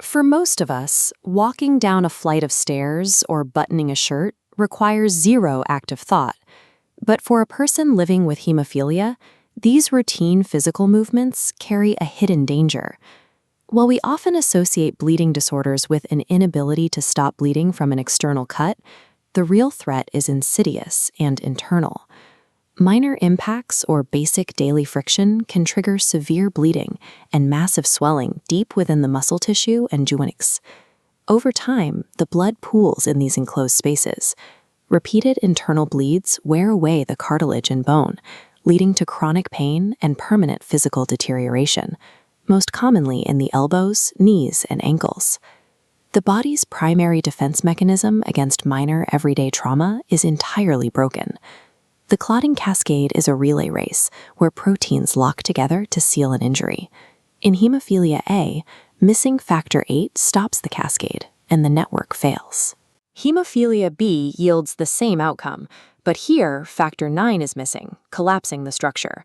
For most of us, walking down a flight of stairs or buttoning a shirt requires zero active thought. But for a person living with hemophilia, these routine physical movements carry a hidden danger. While we often associate bleeding disorders with an inability to stop bleeding from an external cut, the real threat is insidious and internal. Minor impacts or basic daily friction can trigger severe bleeding and massive swelling deep within the muscle tissue and joints. Over time, the blood pools in these enclosed spaces. Repeated internal bleeds wear away the cartilage and bone, leading to chronic pain and permanent physical deterioration, most commonly in the elbows, knees, and ankles. The body's primary defense mechanism against minor everyday trauma is entirely broken. The clotting cascade is a relay race where proteins lock together to seal an injury. In hemophilia A, missing factor VIII stops the cascade, and the network fails. Hemophilia B yields the same outcome, but here factor IX is missing, collapsing the structure.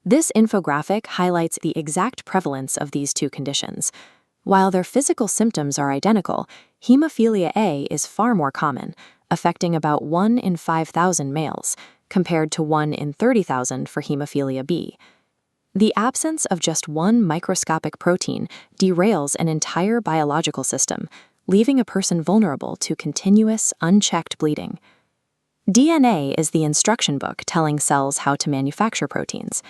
This infographic highlights the exact prevalence of these two conditions. While their physical symptoms are identical, hemophilia A is far more common, affecting about 1 in 5,000 males, compared to 1 in 30,000 for hemophilia B. The absence of just one microscopic protein derails an entire biological system, leaving a person vulnerable to continuous, unchecked bleeding. DNA is the instruction book telling cells how to manufacture proteins.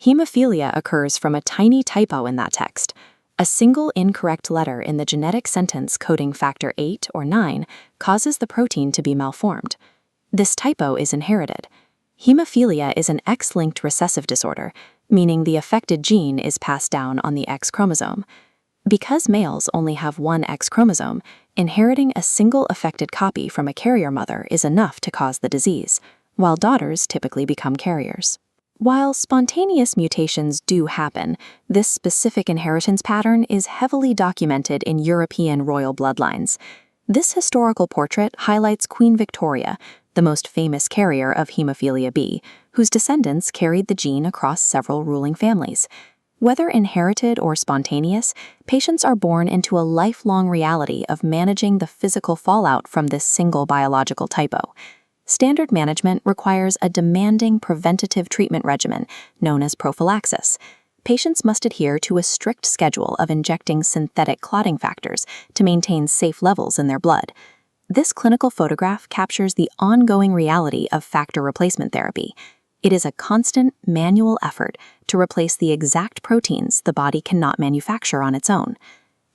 Hemophilia occurs from a tiny typo in that text. A single incorrect letter in the genetic sentence coding factor VIII or IX causes the protein to be malformed. This typo is inherited. Hemophilia is an X-linked recessive disorder, meaning the affected gene is passed down on the X chromosome. Because males only have one X chromosome, inheriting a single affected copy from a carrier mother is enough to cause the disease, while daughters typically become carriers. While spontaneous mutations do happen, this specific inheritance pattern is heavily documented in European royal bloodlines. This historical portrait highlights Queen Victoria, the most famous carrier of hemophilia B, whose descendants carried the gene across several ruling families. Whether inherited or spontaneous, patients are born into a lifelong reality of managing the physical fallout from this single biological typo. Standard management requires a demanding preventative treatment regimen known as prophylaxis. Patients must adhere to a strict schedule of injecting synthetic clotting factors to maintain safe levels in their blood. This clinical photograph captures the ongoing reality of factor replacement therapy. It is a constant, manual effort to replace the exact proteins the body cannot manufacture on its own.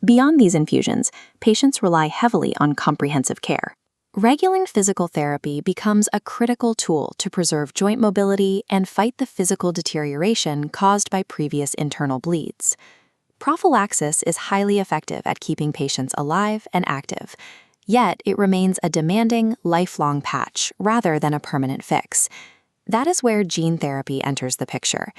Beyond these infusions, patients rely heavily on comprehensive care. Regular physical therapy becomes a critical tool to preserve joint mobility and fight the physical deterioration caused by previous internal bleeds. Prophylaxis is highly effective at keeping patients alive and active. Yet, it remains a demanding, lifelong patch rather than a permanent fix. That is where gene therapy enters the picture.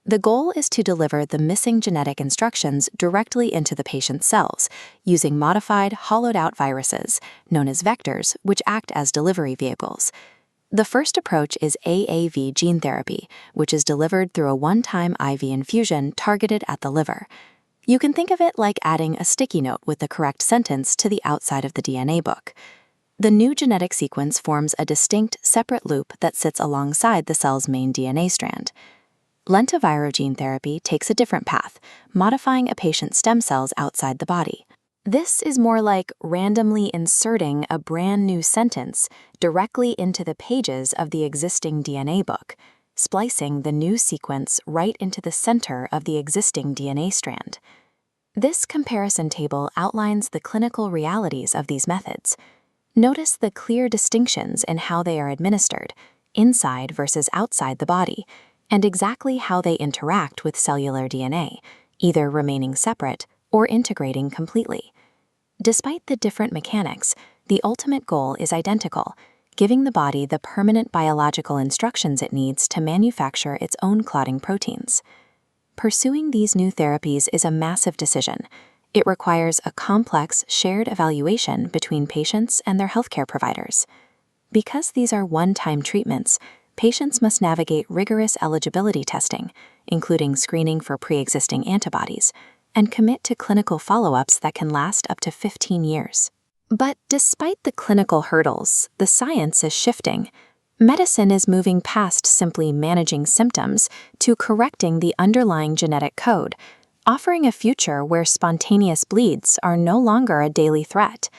The goal is to deliver the missing genetic instructions directly into the patient's cells, using modified, hollowed-out viruses, known as vectors, which act as delivery vehicles. The first approach is AAV gene therapy, which is delivered through a one-time IV infusion targeted at the liver. You can think of it like adding a sticky note with the correct sentence to the outside of the DNA book. The new genetic sequence forms a distinct, separate loop that sits alongside the cell's main DNA strand. Lentiviral gene therapy takes a different path, modifying a patient's stem cells outside the body. This is more like randomly inserting a brand new sentence directly into the pages of the existing DNA book, splicing the new sequence right into the center of the existing DNA strand. This comparison table outlines the clinical realities of these methods. Notice the clear distinctions in how they are administered, inside versus outside the body, and exactly how they interact with cellular DNA, either remaining separate or integrating completely. Despite the different mechanics, the ultimate goal is identical, giving the body the permanent biological instructions it needs to manufacture its own clotting proteins. Pursuing these new therapies is a massive decision. It requires a complex, shared evaluation between patients and their healthcare providers. Because these are one-time treatments, patients must navigate rigorous eligibility testing, including screening for pre-existing antibodies, and commit to clinical follow-ups that can last up to 15 years. But despite the clinical hurdles, the science is shifting. Medicine is moving past simply managing symptoms to correcting the underlying genetic code, offering a future where spontaneous bleeds are no longer a daily threat.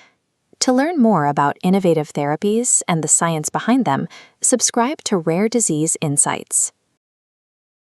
To learn more about innovative therapies and the science behind them, subscribe to Rare Disease Insights.